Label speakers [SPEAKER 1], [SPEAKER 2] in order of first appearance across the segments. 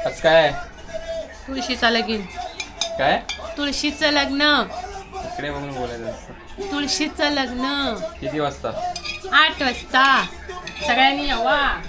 [SPEAKER 1] आज काय?
[SPEAKER 2] तुळशीचं लगीन.
[SPEAKER 1] काय?
[SPEAKER 2] तुळशीचं लग्न.
[SPEAKER 1] इकडे म्हणून बोलायचं असतं.
[SPEAKER 2] तुळशीचं लग्न.
[SPEAKER 1] किती वाजता?
[SPEAKER 2] 8 वाजता. सगळ्यांनी यावा.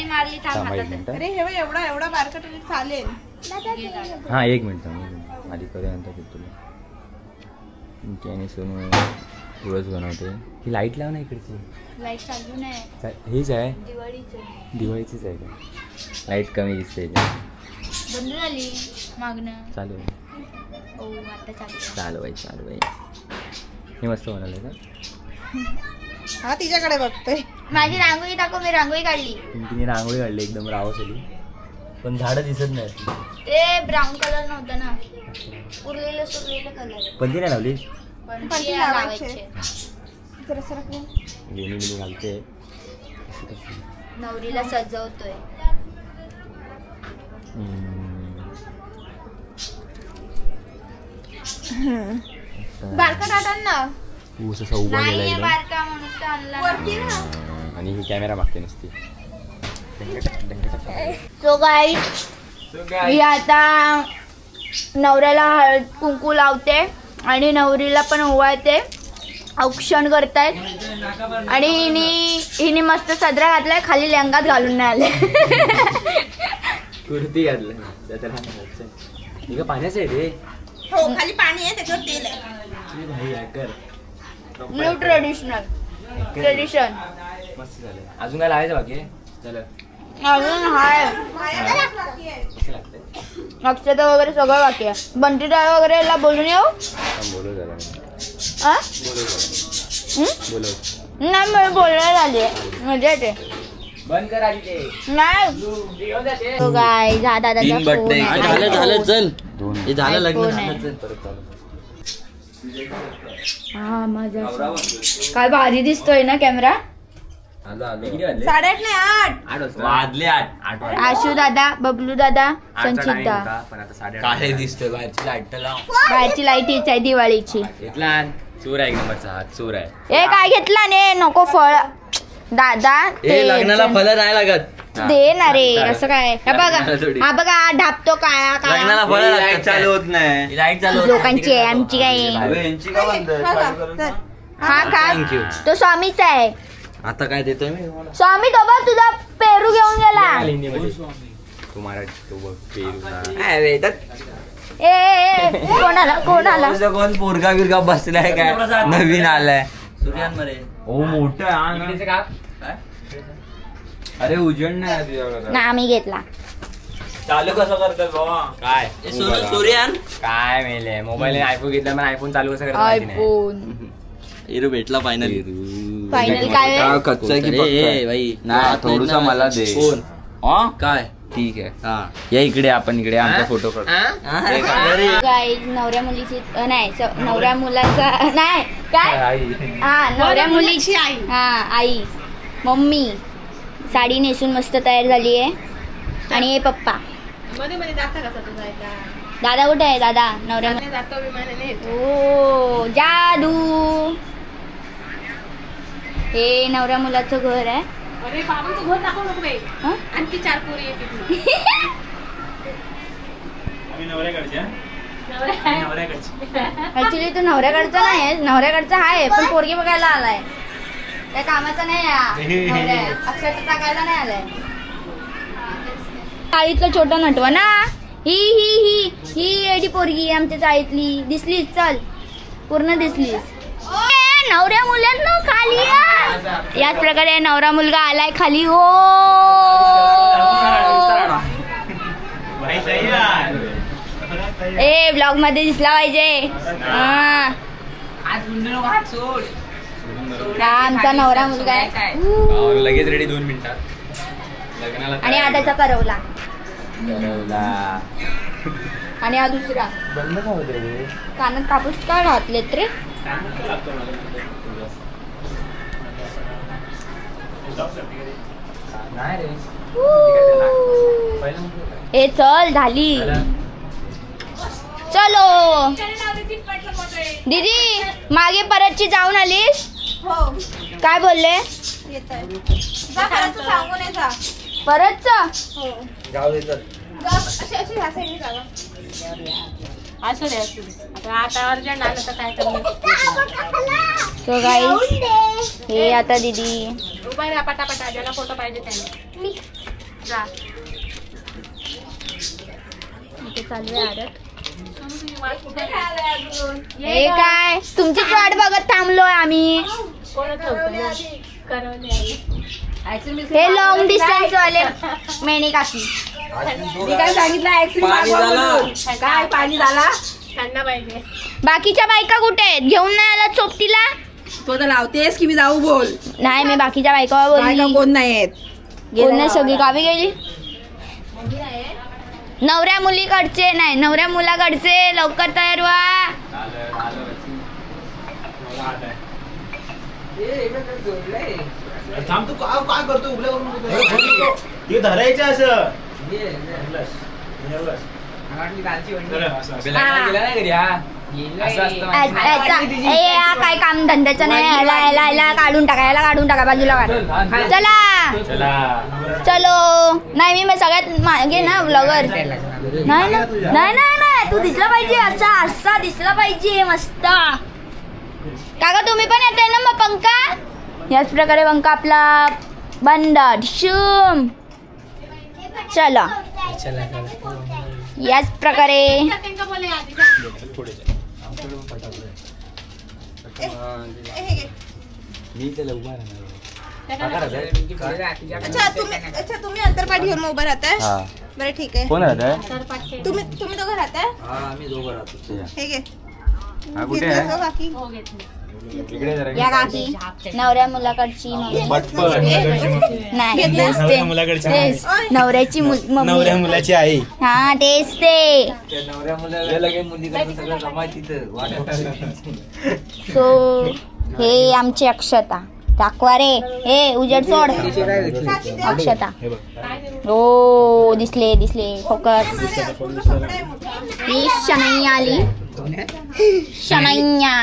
[SPEAKER 3] मारली अरे हे एवढा बारका तरी चालेल.
[SPEAKER 1] हा 1 मिनिट आधी करूनंतर तुला सोनू तुळस बनवते. ही लाईट लाव ना इकडची.
[SPEAKER 3] लाईट चालू नाही.
[SPEAKER 1] हीच आहे
[SPEAKER 3] दिवाळीचीच
[SPEAKER 1] आहे का? लाईट कमी दिसते.
[SPEAKER 3] बंद झाली मागणं.
[SPEAKER 1] चालू आहे.
[SPEAKER 3] आता
[SPEAKER 1] चालू आहे. हे मस्त बनवलंय का?
[SPEAKER 3] हा तिच्याकडे बघतोय. माझी रांगोळी दाखव. मी रांगोळी काढली.
[SPEAKER 1] तिने रांगोळी काढली एकदम रावसली. पण झाडं दिसत नाही.
[SPEAKER 3] ते ब्राऊन कलर नव्हतं ना. उरलेलं सुरलेलं कलर.
[SPEAKER 1] पण ती नाही लावली.
[SPEAKER 3] लावायचे
[SPEAKER 1] घालते.
[SPEAKER 3] नवरीला सजवतोय. बारका टाटांना
[SPEAKER 1] ऊस असा उभा गेला
[SPEAKER 3] बारका म्हणून
[SPEAKER 1] आणि ही कॅमेरा मागते नसती.
[SPEAKER 3] सो गाईज मी आता नवऱ्याला हळद कुंकू लावते आणि नवरीला पण ओवाळते. औक्षण करतायत आणि हिने मस्त सदरा घातलाय, खाली लेंगात घालून नाही आले.
[SPEAKER 1] कुर्ती घातलं पाण्याचं आहे रे.
[SPEAKER 3] हो खाली पाणी आहे त्याच्यावर तेल आहे. New tradition.
[SPEAKER 1] मस्त झालं. अजून काय लावायचं बाकी चल.
[SPEAKER 3] अजून हाय अक्षता वगैरे सगळं बाकी आहे. बंटी ड्राय वगैरेला बोलून येऊ. नाही मी बोलायला आली मजा येते.
[SPEAKER 1] बंद कर आधी ते.
[SPEAKER 3] नाही तो काय दादाचा फोन आहे.
[SPEAKER 4] झालं चल. हे झालं लग्न झालं.
[SPEAKER 3] हा माझा काय भारी दिसतोय ना कॅमेरा.
[SPEAKER 1] 8:30
[SPEAKER 3] नाही 8
[SPEAKER 4] वाजले 8
[SPEAKER 3] आशू दादा, बबलू दादा, संचिता.
[SPEAKER 1] पण आता 8:30
[SPEAKER 4] काय दिसतोय बाहेरची लाईट लाव.
[SPEAKER 3] बाहेरची लाईट हीच आहे दिवाळीची.
[SPEAKER 1] घेतला चोर आहे. 1 नंबरचा हात चोर आहे.
[SPEAKER 3] ए काय घेतला ने नको फळ दादा.
[SPEAKER 4] हे लग्नाला फळ नाही लागत.
[SPEAKER 3] दे ना रे असं काय. हा बघा ढापतो काळा
[SPEAKER 4] लग्नाला फळ लाईट चालू होत नाही. लाईट चालू होत
[SPEAKER 3] लोकांची आहे आमची काय.
[SPEAKER 4] यांची का बंद.
[SPEAKER 3] हा का तो स्वामीचा आहे.
[SPEAKER 4] आता काय देतोय मी
[SPEAKER 3] स्वामी तो बघ तुझा पेरू घेऊन गेला. कोणाला
[SPEAKER 4] कोण पोरगा बिरगा बसलाय काय नवीन आलाय. सूर्यांमध्ये हो मोठं. अरे उजेड नाही
[SPEAKER 3] ना आम्ही घेतला.
[SPEAKER 4] चालू कसं करतात बाबा. काय सूर्यान
[SPEAKER 1] काय मेले मोबाईल आयफोन घेतला पण आयफोन चालू कसं करतात माहिती नाही.
[SPEAKER 3] आयफोन
[SPEAKER 4] हिरो भेटला फायनल.
[SPEAKER 3] फायनल काय आहे?
[SPEAKER 4] कच्चा आहे की भाई नाही थोडसा मला दे. कोण काय ठीक आहे. हा या इकडे आपण इकडे आमचा फोटो काढतो.
[SPEAKER 3] गाईज नवऱ्या मुलीची नाही नवऱ्या मुलाचा नाही काय हा नवऱ्या मुलीची आई. हा आई मम्मी साडी नेसून मस्त तयार झाली आहे. आणि हे पप्पा.
[SPEAKER 2] मध्ये मध्ये जाता कसा तुझा एकदा
[SPEAKER 3] दादा कुठे आहे दादा नवऱ्या
[SPEAKER 2] जातो विमानाने.
[SPEAKER 3] ओ जादू. हे नवऱ्या मुलाचं घर आहे.
[SPEAKER 2] अरे बाबा तू घर दाखवू नको बाई.
[SPEAKER 3] हं?
[SPEAKER 2] आणखी 4 पोरी येतील.
[SPEAKER 3] ऍक्च्युली तो नवऱ्याकडचा नाही आहे. नवऱ्याकडचा आहे पण पोरगी बघायला आलाय. त्या कामाचा नाही अक्षर टाकायला नाही आलाय. चाळीतलं छोटा नटवा ना. ही ही ही ही एडी पोरगी आमच्या चाळीतली दिसलीच. चल पूर्ण दिसलीस. नवऱ्या मुलांना खाली या. याच प्रकारे नवरा मुलगा आलाय खाली. हो ए ब्लॉग मध्ये दिसला पाहिजे. हा आमचा नवरा मुलगा आहे.
[SPEAKER 1] लगेच रेडी 2 मिनिटात लग्नाला.
[SPEAKER 3] आणि हा त्याचा करवला. आणि हा दुसरा
[SPEAKER 1] बंद का होते रे.
[SPEAKER 3] कानात कापूस काय घातलेत रे.
[SPEAKER 1] नाही रे.
[SPEAKER 3] ए चल झाली. चलो दीदी मागे परतची जाऊन आलीस. काय बोलले परतच.
[SPEAKER 1] जाऊ दे चल.
[SPEAKER 2] असू दे आता अर्जंट आलं तर काय करणार.
[SPEAKER 3] सो गाईस हे आता दीदी
[SPEAKER 2] उभा राहा पटापटा. ज्याला फोटो पाहिजे त्याने जा.
[SPEAKER 3] इथे चालू आहे आरत. हे काय तुमचीच वाट बघत थांबलोय आम्ही. हे लॉंग डिस्टन्स वाले मेणी काकी.
[SPEAKER 2] काय सांगितलं
[SPEAKER 3] काय पाणी झाला.
[SPEAKER 2] त्यांना पाहिजे.
[SPEAKER 3] बाकीच्या बायका कुठे आहेत. घेऊन नाही आला सोबतीला.
[SPEAKER 5] तो तर लावतेस की मी जाऊ बोल.
[SPEAKER 3] नाही मी बाकीच्या बायका बोलली.
[SPEAKER 5] कोण नाही आहेत.
[SPEAKER 3] कोण नाही सगळी गावी गेली. नवऱ्या मुलीकडचे नाही नवऱ्या मुलाकडचे लवकर तयार व्हा.
[SPEAKER 4] थांब तू काय करतो उभल्या करून धरायचं असं.
[SPEAKER 3] काय काम धंद्याचं नाही. याला काढून टाका बाजूला काढ. चला चलो. नाही मी सगळ्यात मागे ना ब्लॉगर. नाही तू दिसला पाहिजे. असा दिसला पाहिजे मस्त. काका तुम्ही पण येताय ना मग पंखा. याच प्रकारे पंखा आपला बंद. शुम चला याच प्रकारे
[SPEAKER 1] मी त्याला उभा
[SPEAKER 5] अच्छा तुम्ही अंतरपाठ घेऊन उभं राहताय. बरं ठीक आहे.
[SPEAKER 1] कोण राहत
[SPEAKER 5] तुम्ही दोघं राहताय.
[SPEAKER 1] आम्ही दोघं राहतो.
[SPEAKER 5] हे घे.
[SPEAKER 1] कुठे आहे
[SPEAKER 5] काकी.
[SPEAKER 1] इकडे जरा
[SPEAKER 3] या काकी नवऱ्या मुलाकडची नाही तेच नवऱ्याची
[SPEAKER 1] नवऱ्या मुलाची आई.
[SPEAKER 3] हा तेच ते.
[SPEAKER 4] नवऱ्या मुलाला मुलीकडे सगळं जमाय तिथं.
[SPEAKER 3] सो हे आमची अक्षता. दाखवा रे हे उजेड सोड. अक्षता हो दिसले फोकस. ही शनैया आली. शनैया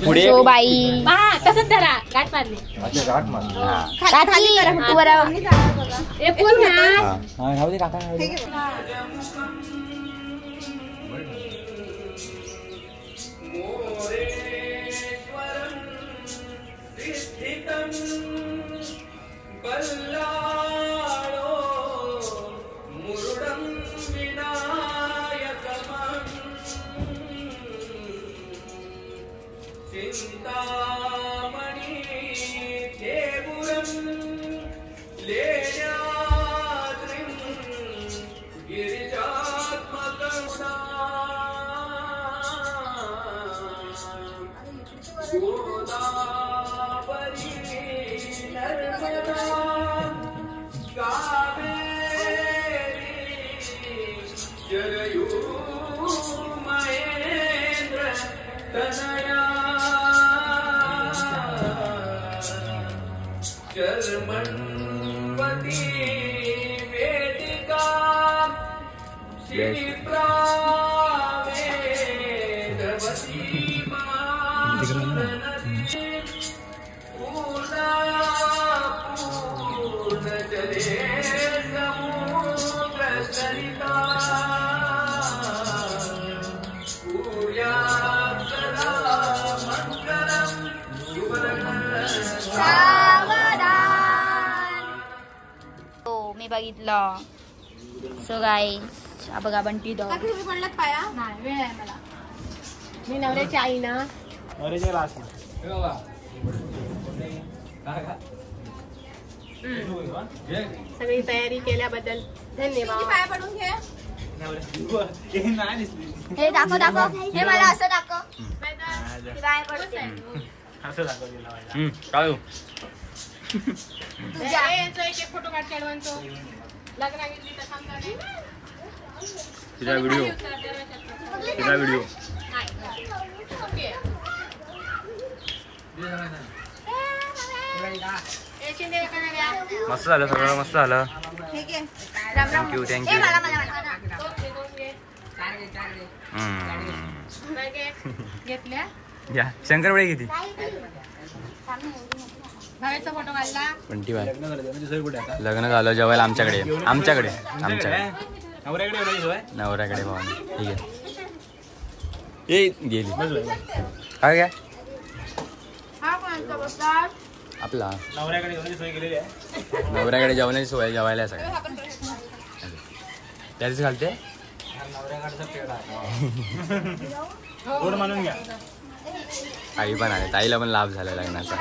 [SPEAKER 4] पुढे
[SPEAKER 3] सो बाई
[SPEAKER 2] तसंच धरा गाठ मारली
[SPEAKER 3] काकी तू बरं मी बघितलं. सो गाईस बघा बंटी डॉग.
[SPEAKER 5] तुम्ही पडलात पाया.
[SPEAKER 2] नाही वेळ आहे मला. मी नवऱ्याची आई ना. सगळी तयारी केल्याबद्दल धन्यवाद.
[SPEAKER 5] पाया पडून घे.
[SPEAKER 3] हे दाखव हे मला असं दाखव.
[SPEAKER 4] काय
[SPEAKER 2] एक फोटो काढ केळवंतो लग्न घेतली तर सांगता
[SPEAKER 4] तुझा व्हिडिओ मस्त झालं सगळं मस्त झालं. थँक्यू
[SPEAKER 2] घेतल्या.
[SPEAKER 4] या शंकरपाळी किती
[SPEAKER 2] भावेचा फोटो काढला.
[SPEAKER 4] लग्न झालं जेवायला आमच्याकडे नवऱ्याकडे भाऊ. ठीक आहे ये गेली काय काय आपला नवऱ्याकडे जेवणाची सोय जेवायला सगळ्या त्याच घालते. आई पण आले ताईला पण लाभ झाला लग्नाचा.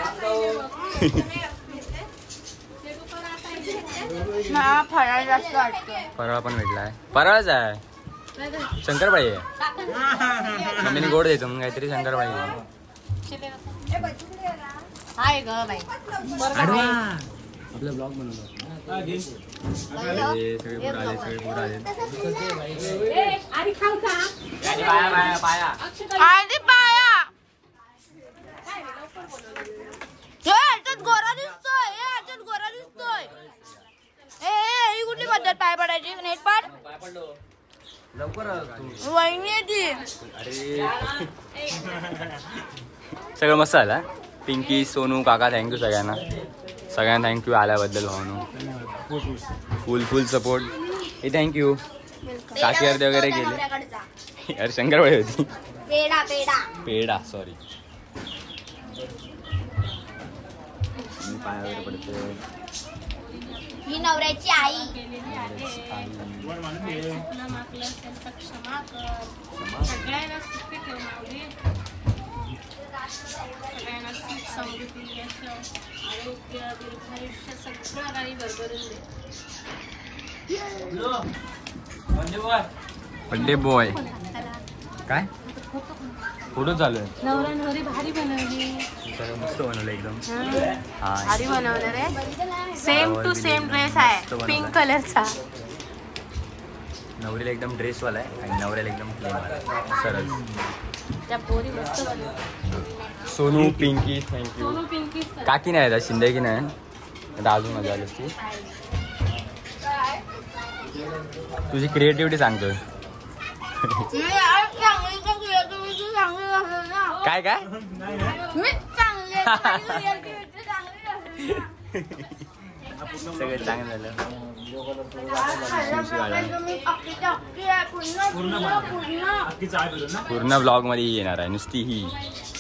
[SPEAKER 4] फराळ पण भेटलाय. फराळच आहे शंकरपाळी आहे. मम्मीने गोड द्यायचं म्हणून काहीतरी शंकरपाळी
[SPEAKER 2] हाय ग बाई
[SPEAKER 1] आपला ब्लॉग बनवला.
[SPEAKER 3] सगळे पोर आले.
[SPEAKER 2] आणि खाऊ का
[SPEAKER 3] गोरा दिसतोय. ही कुठली पद्धत पाय पडायची. नेट पाड वहिनी.
[SPEAKER 4] सगळं मस्त झालं. पिंकी सोनू काका थँक्यू सगळ्यांना थँक्यू आल्याबद्दल. भावनू फुल सपोर्ट. थँक्यू. काकी अर्धे वगैरे गेले. अरे शंकरवाडी होती.
[SPEAKER 3] पेडा पेडा
[SPEAKER 4] पेडा सॉरी. पाय वगैरे पडते.
[SPEAKER 3] ही नवऱ्याची आई.
[SPEAKER 2] केलेली आहे. चुकलं मागलं असेल तर क्षमा कर. सगळ्यांना सुखी ठेव माऊली. सगळ्यांना सुख समृद्धी यश आरोग्य दीर्घायुष्य सगळं काही भरभरून दे.
[SPEAKER 4] Birthday boy. काय फोटो चालू आहे.
[SPEAKER 2] नवऱ्यांवरी भारी बनवली.
[SPEAKER 4] मस्त बनवलं एकदम.
[SPEAKER 2] भारी बनवलं रे. सेम टू सेम ड्रेस आहे पिंक कलरचा.
[SPEAKER 4] नवरीला एकदम ड्रेसवाला आहे आणि नवऱ्याला एकदम प्लेन वाला आहे. सरळ.
[SPEAKER 2] त्या पोरी मस्त बनवल्या.
[SPEAKER 4] सोनू पिंकी थँक्यू.
[SPEAKER 2] सोनू पिंकी
[SPEAKER 4] काकी नाही आता शिंदे की नाही आता अजून मजा आली असती. तुझी क्रिएटिव्हिटी सांगतोय. काय काय सगळं चांगलं झालं. पूर्ण ब्लॉग मध्ये येणार आहे. नुसती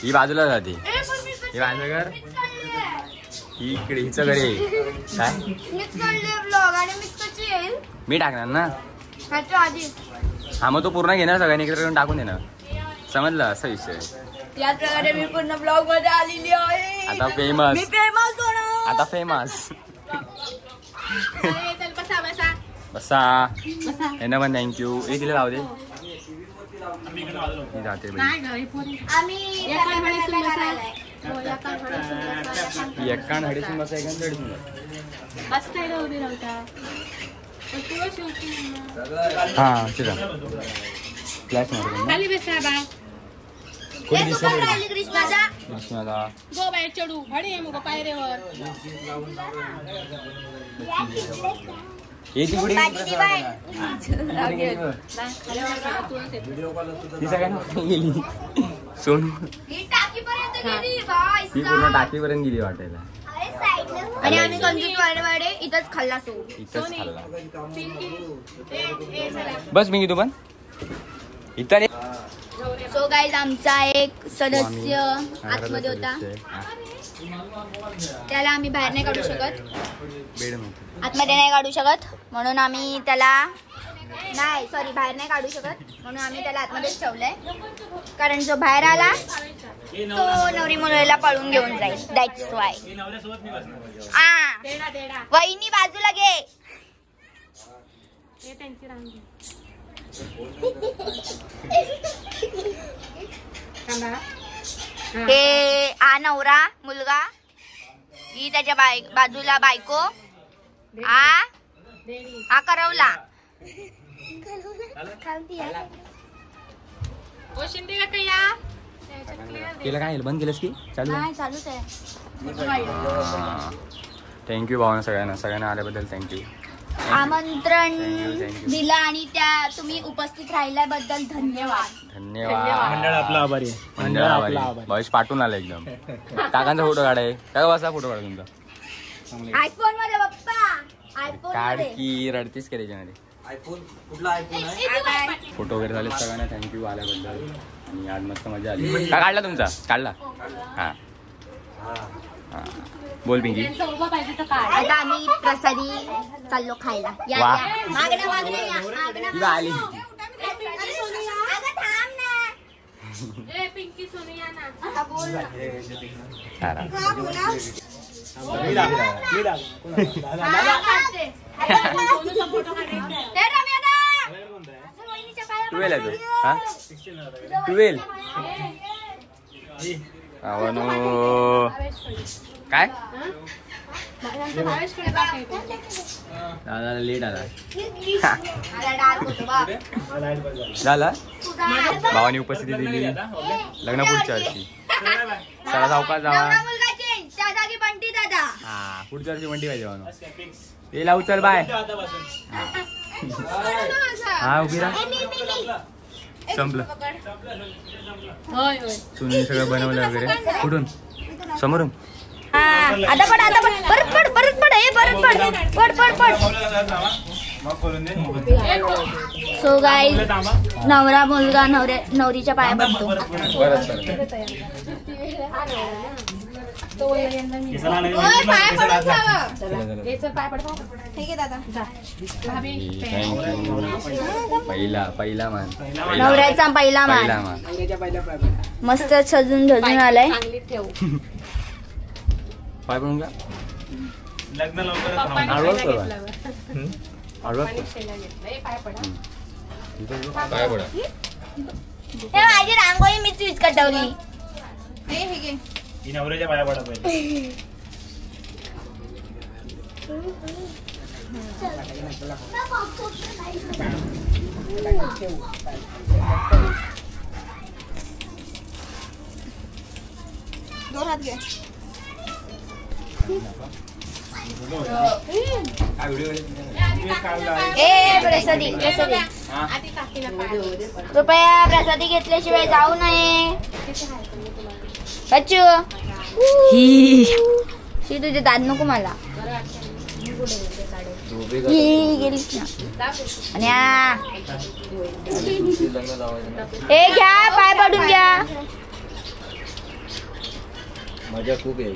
[SPEAKER 4] ही बाजूला जाते. ही माझं घर ही इकडे हिचं घर आहे. काय मी टाकणार ना. हा मग तो पूर्ण घेणार सगळ्यांनी एकत्र करून टाकून देणार. समजलं असा विषय.
[SPEAKER 3] याच प्रकारे मी पूर्ण ब्लॉग मध्ये आलेली आहे.
[SPEAKER 4] आता फेमस.
[SPEAKER 3] मी फेमस होणार.
[SPEAKER 4] आता फेमस.
[SPEAKER 2] चल बसा बसा
[SPEAKER 4] बसा. यांना पण थँक्यू. हे तिला लावू दे. मी जाते बाई.
[SPEAKER 2] नाही गं, ही पोरी
[SPEAKER 3] आम्ही
[SPEAKER 2] एका हळीसून बसा. हो, एका हळीसून बसा.
[SPEAKER 4] ती एकान हडीसून बसा एकान हडीसून बसा.
[SPEAKER 2] बसतायला उभी राहता. पण तू शेवटी
[SPEAKER 4] हा चिरा फ्लॅश मारून
[SPEAKER 2] खाली बसा बा.
[SPEAKER 4] कोणी दिसत नाही.
[SPEAKER 3] कृष्णाचा
[SPEAKER 4] कृष्णाला
[SPEAKER 2] गो बाहेर चढू हडी मग पायऱ्यावर.
[SPEAKER 4] ये ती पुढे ती सगळ्यांना गेली. सोनू
[SPEAKER 3] ही टाकीपर्यंत गेली बाय.
[SPEAKER 4] ती पूर्ण टाकीपर्यंत गेली वाटायला.
[SPEAKER 3] आणि आम्ही कंजूस वाडे इथंच खाल्ला सो.
[SPEAKER 4] इथंच खाल्ला.
[SPEAKER 2] पिंकी ए चला.
[SPEAKER 4] बस मी तू पण इथं.
[SPEAKER 3] सो गाईज आमचा एक सदस्य आतमध्ये होता. त्याला आम्ही बाहेर नाही काढू शकत. आतमध्ये नाही काढू शकत म्हणून आम्ही त्याला बाहेर नाही काढू शकत म्हणून आम्ही त्याला आतमध्येच ठेवलंय. कारण जो बाहेर आला तो नवरी मुलीला पळून घेऊन जाईल. That's why. वहिनी बाजूला घे.
[SPEAKER 2] हे त्यांची रांगी.
[SPEAKER 3] हे आ नवरा मुलगा. ही त्याच्या बाजूला बायको. आ करवला.
[SPEAKER 2] ओ शिंदे काका या.
[SPEAKER 4] केलं काय बंद केलंस की चालू
[SPEAKER 3] नाही चालूच आहे.
[SPEAKER 4] थँक्यू भावना. सगळ्यांना आल्याबद्दल थँक्यू.
[SPEAKER 3] आमंत्रण दिलं आणि त्या तुम्ही उपस्थित राहिल्याबद्दल धन्यवाद.
[SPEAKER 4] धन्यवाद.
[SPEAKER 1] मंडळ आपला आभारी आहे.
[SPEAKER 4] मंडळ आभारी. भविष पाठवून आलं एकदम. काकांचा फोटो काढाय. काय वाजता फोटो काढा तुमचा.
[SPEAKER 3] आयफोन मध्ये बघता. आयफोन
[SPEAKER 4] काढ
[SPEAKER 3] मध्ये
[SPEAKER 4] की रडतीस का त्याच्यामध्ये. फोटो वगैरे झाले. सगळ्यांना थँक्यू आल्याबद्दल. आणि आज मस्त मजा आली. का काढला तुमचा. काढला हा हा. बोल पिंकी.
[SPEAKER 2] उभा पाहिजे तर काय.
[SPEAKER 3] आता आम्ही प्रसादी चाललो खायला. या
[SPEAKER 4] वा.
[SPEAKER 3] या. मागणं या.
[SPEAKER 4] तिला आली.
[SPEAKER 3] अगं थांब ना.
[SPEAKER 2] ए पिंकी सोनू या ना.
[SPEAKER 3] आता बोल ना.
[SPEAKER 4] हा.
[SPEAKER 2] सोनूचा फोटो काढायचा.
[SPEAKER 3] ते रम्या दा. वहिनीच्या पाया
[SPEAKER 4] 12 आहे तो. हा 12. आवनो काय दादा लेट आला.
[SPEAKER 3] मला डार्क होतो बाप.
[SPEAKER 4] झाला. भावानी उपस्थिती दिली. लग्न पुढच्या वर्षी. चला सावकाश जावा.
[SPEAKER 3] नवरा मुलगा चेंज. त्या जागी बंटी दादा.
[SPEAKER 4] हा पुढच्या वर्षी मंडी पाहिजे भावनो. ते लावू चल बाय. हा उभी राहा. संपलं.
[SPEAKER 2] होय होय.
[SPEAKER 4] सुनी सगळं बनवलं वगैरे. कुठून समोरून.
[SPEAKER 3] आता पड परत पड. हे परत पड. सो गाईज नवरा मुलगा नवरीच्या पाया पडतो.
[SPEAKER 4] पहिला मान
[SPEAKER 3] नवऱ्याचा पहिला मान मस्त सजून धजून आलाय.
[SPEAKER 4] पाय पडून का
[SPEAKER 3] माझी रांगोळी मीच विस्कटवली.
[SPEAKER 1] नवऱ्याच्या पाया पडा पाहिजे.
[SPEAKER 5] दोन हात घे.
[SPEAKER 3] प्रसादी कृपया प्रसादी घेतल्याशिवाय जाऊ नये. बच्चू ही तुझे दात नको मला. गेलीस ना. हे घ्या पाय पडून घ्या.
[SPEAKER 4] मजा खूप आहे.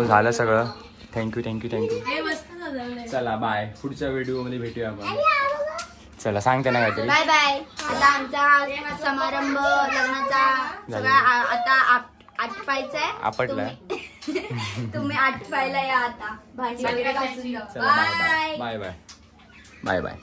[SPEAKER 4] झालं सगळं. थँक्यू. चला बाय. पुढच्या व्हिडिओ मध्ये भेटूया आपण. चला सांगते ना काहीतरी.
[SPEAKER 3] Bye bye. आता आमचा समारंभ लग्नाचा सगळा आता आटपायचा आहे.
[SPEAKER 4] आपटला.
[SPEAKER 3] तुम्ही आटपायला या आता. भांडी वगैरे घासून.
[SPEAKER 4] Bye bye.